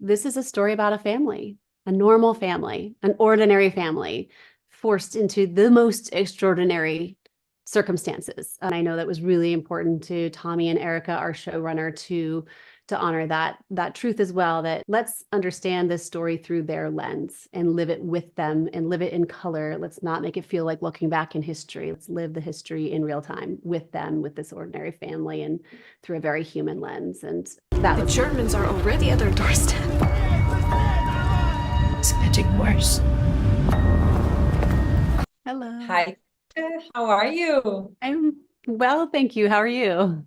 this is a story about a family, a normal family, an ordinary family forced into the most extraordinary circumstances. And I know that was really important to Tommy and Erica, our showrunner, to honor that truth as well, that let's understand this story through their lens and live it with them and live it in color. Let's not make it feel like looking back in history. Let's live the history in real time with them, with this ordinary family, and through a very human lens. And that The was Germans are already at our doorstep. It's getting worse. hello. Hi, how are you? I'm well, thank you. How are you?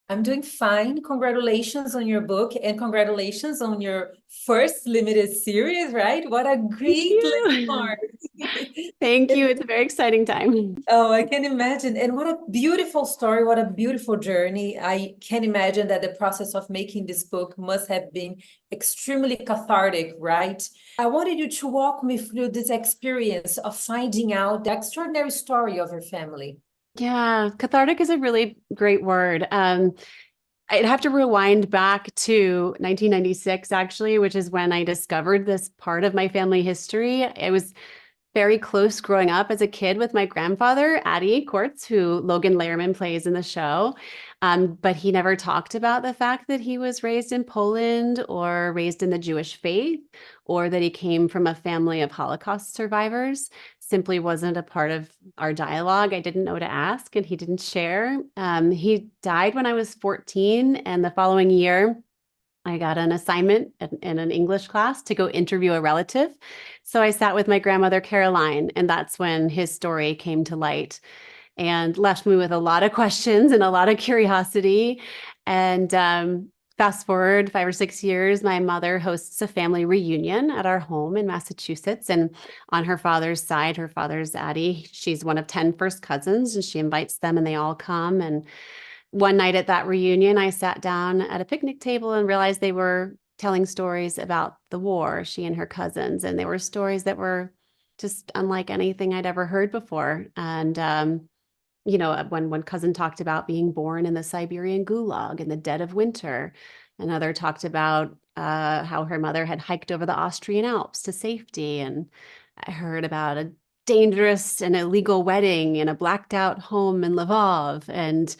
I'm doing fine. Congratulations on your book and congratulations on your first limited series, right? What a Thank great you. landmark. Thank you. It's a very exciting time. Oh, I can imagine. And what a beautiful story, what a beautiful journey. I can imagine that the process of making this book must have been extremely cathartic, right? I wanted you to walk me through this experience of finding out the extraordinary story of your family. Yeah, cathartic is a really great word. I'd have to rewind back to 1996, actually, which is when I discovered this part of my family history. It was very close growing up as a kid with my grandfather, Addie Quartz, who Logan Lerman plays in the show. But he never talked about the fact that he was raised in Poland or raised in the Jewish faith, or that he came from a family of Holocaust survivors. Simply wasn't a part of our dialogue. I didn't know to ask, and he didn't share. He died when I was 14, and the following year, I got an assignment in an English class to go interview a relative. So I sat with my grandmother, Caroline, and that's when his story came to light and left me with a lot of questions and a lot of curiosity. And fast forward 5 or 6 years, my mother hosts a family reunion at our home in Massachusetts. And on her father's side, her father's Addie, she's one of 10 first cousins, and she invites them and they all come. And one night at that reunion, I sat down at a picnic table and realized they were telling stories about the war, she and her cousins. And they were stories that were just unlike anything I'd ever heard before. And, when one cousin talked about being born in the Siberian gulag in the dead of winter, another talked about how her mother had hiked over the Austrian Alps to safety. And I heard about a dangerous and illegal wedding in a blacked out home in Lvov, and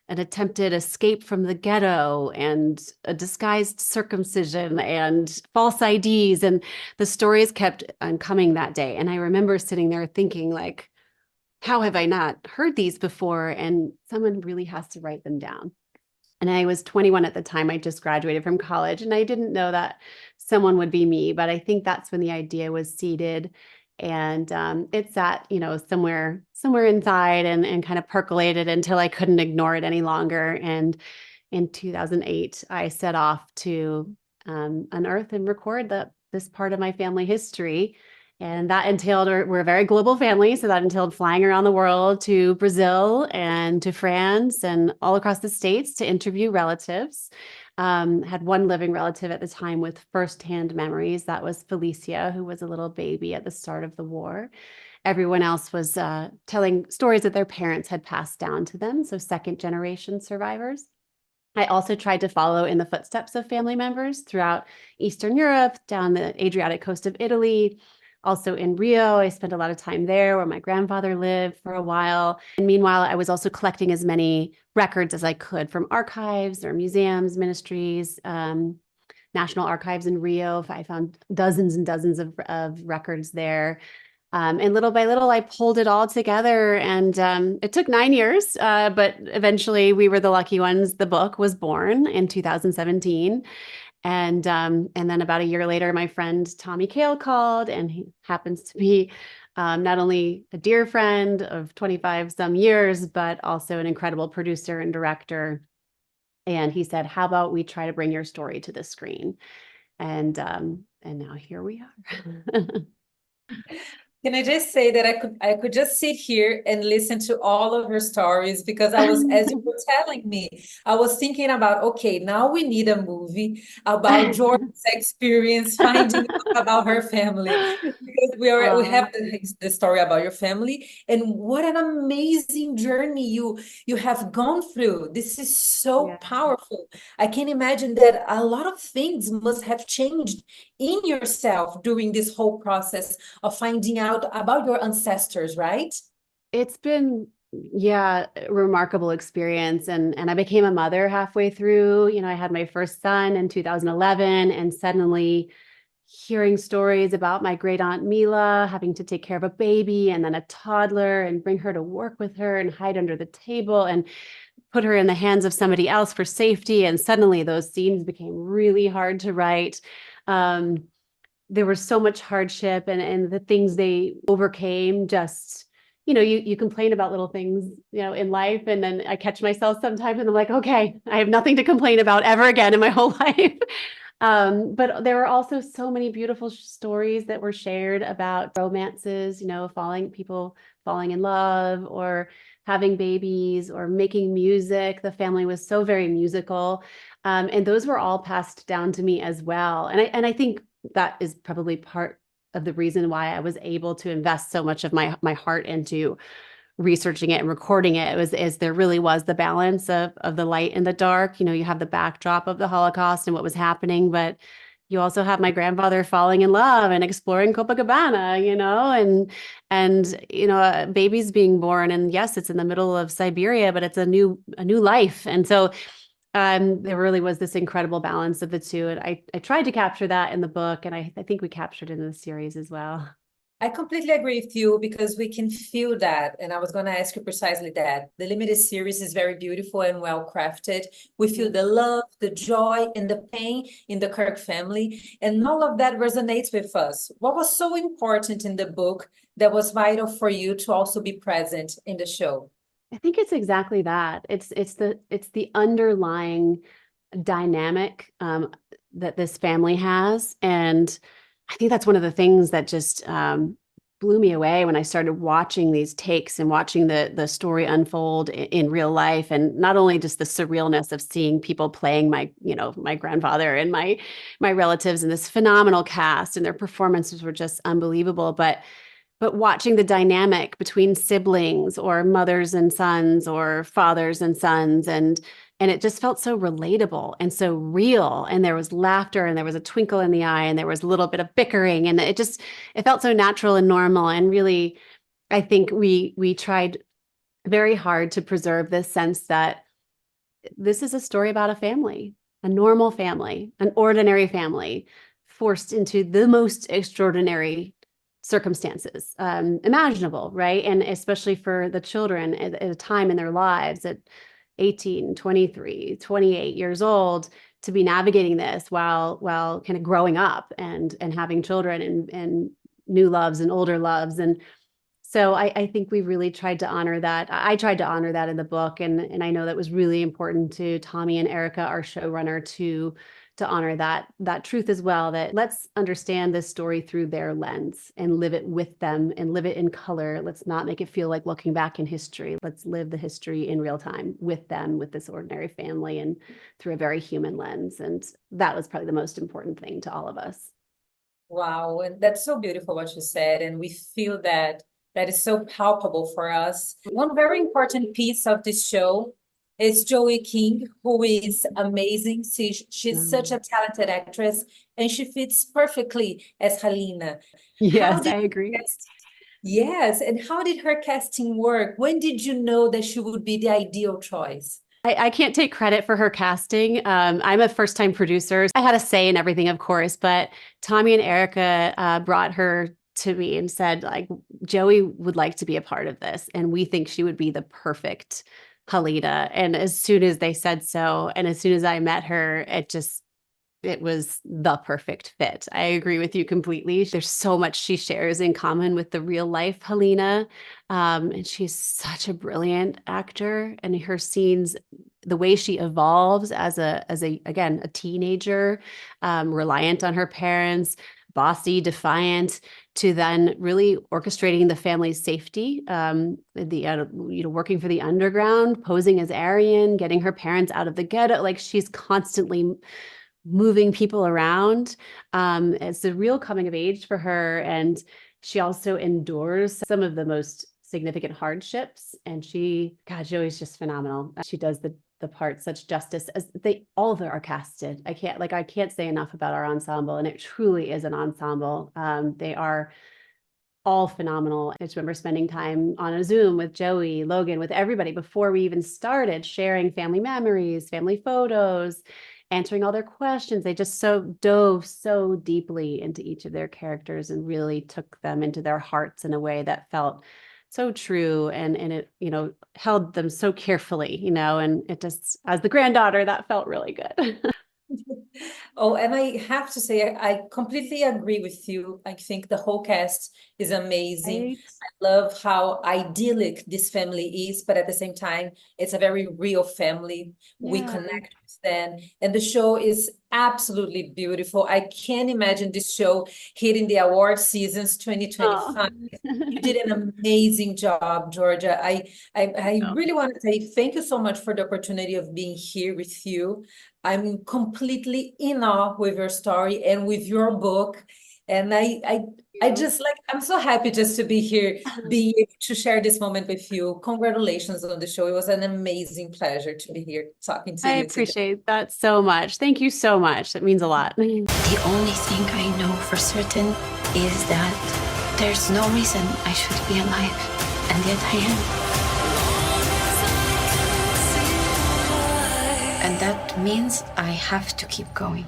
an attempted escape from the ghetto, and a disguised circumcision, and false IDs. And the stories kept on coming that day. And I remember sitting there thinking, like, how have I not heard these before? And someone really has to write them down. And I was 21 at the time. I just graduated from college, and I didn't know that someone would be me, but I think that's when the idea was seeded. And it sat, somewhere inside, and kind of percolated until I couldn't ignore it any longer. And in 2008, I set off to unearth and record this part of my family history. And that entailed, we're a very global family, so that entailed flying around the world to Brazil and to France and all across the States to interview relatives. Had one living relative at the time with firsthand memories. That was Felicia, who was a little baby at the start of the war. Everyone else was telling stories that their parents had passed down to them, so second generation survivors. I also tried to follow in the footsteps of family members throughout Eastern Europe, down the Adriatic coast of Italy. Also in Rio, I spent a lot of time there where my grandfather lived for a while. And meanwhile, I was also collecting as many records as I could from archives or museums, ministries, National Archives in Rio. I found dozens and dozens of records there. And little by little, I pulled it all together, and it took 9 years, but eventually we were the lucky ones. The book was born in 2017. And then about a year later, my friend Tommy Kale called, and he happens to be not only a dear friend of 25 some years, but also an incredible producer and director. And he said, "How about we try to bring your story to the screen?" And now here we are. Can I just say that I could just sit here and listen to all of her stories because as you were telling me, I was thinking about, okay, now we need a movie about Jordan's experience finding out about her family because we Oh, have the story about your family, and what an amazing journey you have gone through. This is so yeah. powerful. I can imagine that a lot of things must have changed in yourself during this whole process of finding out about your ancestors, right? It's been, yeah, a remarkable experience. And I became a mother halfway through. You know, I had my first son in 2011, and suddenly hearing stories about my great aunt Mila having to take care of a baby and then a toddler and bring her to work with her and hide under the table and put her in the hands of somebody else for safety. And suddenly those scenes became really hard to write. Um, there was so much hardship, and the things they overcame, just, you know, you complain about little things, you know, in life. And then I catch myself sometimes and I'm like, okay, I have nothing to complain about ever again in my whole life. But there were also so many beautiful stories that were shared about romances, you know, people falling in love or having babies or making music. The family was so very musical. And those were all passed down to me as well. And I think that is probably part of the reason why I was able to invest so much of my heart into researching it and recording it. Is there really was the balance of the light and the dark. You know, you have the backdrop of the Holocaust and what was happening, but you also have my grandfather falling in love and exploring Copacabana, you know, and you know, babies being born. And yes, it's in the middle of Siberia, but it's a new life. And so there really was this incredible balance of the two. And I tried to capture that in the book, and I think we captured it in the series as well. I completely agree with you because we can feel that. And I was going to ask you precisely that. The limited series is very beautiful and well crafted. We feel the love, the joy, and the pain in the Kirk family. And all of that resonates with us. What was so important in the book that was vital for you to also be present in the show? I think it's exactly that. It's the underlying dynamic that this family has, and I think that's one of the things that just blew me away when I started watching these takes and watching the story unfold in real life, and not only just the surrealness of seeing people playing my grandfather and my relatives in this phenomenal cast, and their performances were just unbelievable, but watching the dynamic between siblings or mothers and sons or fathers and sons, and it just felt so relatable and so real, and there was laughter and there was a twinkle in the eye and there was a little bit of bickering, and it felt so natural and normal. And really, I think we tried very hard to preserve this sense that this is a story about a family, a normal family, an ordinary family forced into the most extraordinary circumstances imaginable, right? And especially for the children at a time in their lives at 18, 23, 28 years old, to be navigating this while kind of growing up and having children and new loves and older loves. And so I think we really tried to honor that. I tried to honor that in the book, and I know that was really important to Tommy and Erica, our showrunner, to honor that truth as well. That let's understand this story through their lens and live it with them and live it in color. Let's not make it feel like looking back in history. Let's live the history in real time with them, with this ordinary family, and through a very human lens. And that was probably the most important thing to all of us. Wow, and that's so beautiful what you said, and we feel that is so palpable for us. One very important piece of this show is Joey King, who is amazing. She's such a talented actress, and she fits perfectly as Helena. How Yes, did I agree. yes, and how did her casting work? When did you know that she would be the ideal choice? I can't take credit for her casting. I'm a first-time producer. I had a say in everything, of course, but Tommy and Erica brought her to me and said, like, Joey would like to be a part of this, and we think she would be the perfect Halida. And as soon as they said so, and as soon as I met her, it was the perfect fit. I agree with you completely. There's so much she shares in common with the real life Helena. And she's such a brilliant actor. And her scenes, the way she evolves as again, a teenager, reliant on her parents, bossy, defiant, to then really orchestrating the family's safety, working for the underground, posing as Aryan, getting her parents out of the ghetto. Like, she's constantly moving people around. It's a real coming of age for her. And she also endures some of the most significant hardships. And she always just phenomenal. She does the part such justice, as all of them are casted. I can't say enough about our ensemble, and it truly is an ensemble. They are all phenomenal. I just remember spending time on a Zoom with Joey, Logan, with everybody before we even started, sharing family memories, family photos, answering all their questions. They just dove so deeply into each of their characters and really took them into their hearts in a way that felt so true, and it, held them so carefully, and it just, as the granddaughter, that felt really good. Oh, and I have to say, I completely agree with you. I think the whole cast is amazing. Right? I love how idyllic this family is, but at the same time, it's a very real family. We Yeah. connect with them, and the show is absolutely beautiful. I can't imagine this show hitting the award seasons 2025. You did an amazing job, Georgia. I really want to say thank you so much for the opportunity of being here with you. I'm completely in awe with your story and with your book. And I just I'm so happy just to be here, being able to share this moment with you. Congratulations on the show. It was an amazing pleasure to be here talking to I you appreciate that so much. Thank you so much. That means a lot. The only thing I know for certain is that there's no reason I should be alive, and yet I am. And that means I have to keep going.